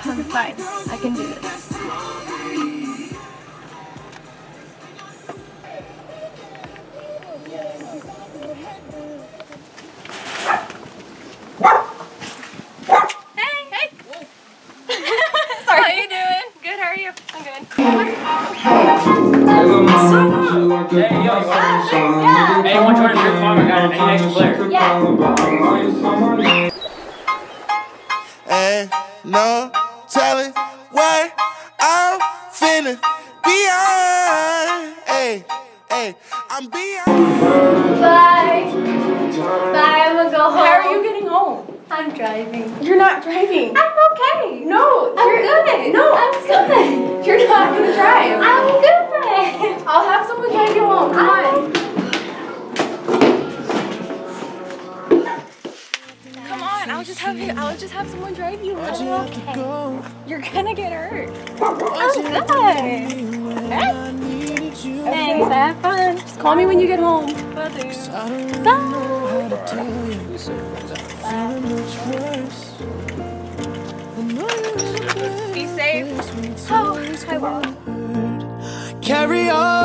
I'm fine. I can do this. Hey! Sorry. How you doing? Good, how are you? I'm good. Hey, yo, you want Hey, you want to join your farm? I got an extra player. Ain't no telling what I'm finna beyond. Hey, I'm beyond. Bye. Bye, I'm gonna go home. How are you getting home? I'm driving. You're not driving. I'm okay. No, I'm good. No, I'm good. you're not gonna drive. I'm good. I'll have someone drive you home. Come on. Come on. I'll just have someone drive you home. Okay. You're gonna get hurt. I'm good. Thanks. Have fun. Just call me when you get home. Will do. Be safe. Oh, I will. Carry on.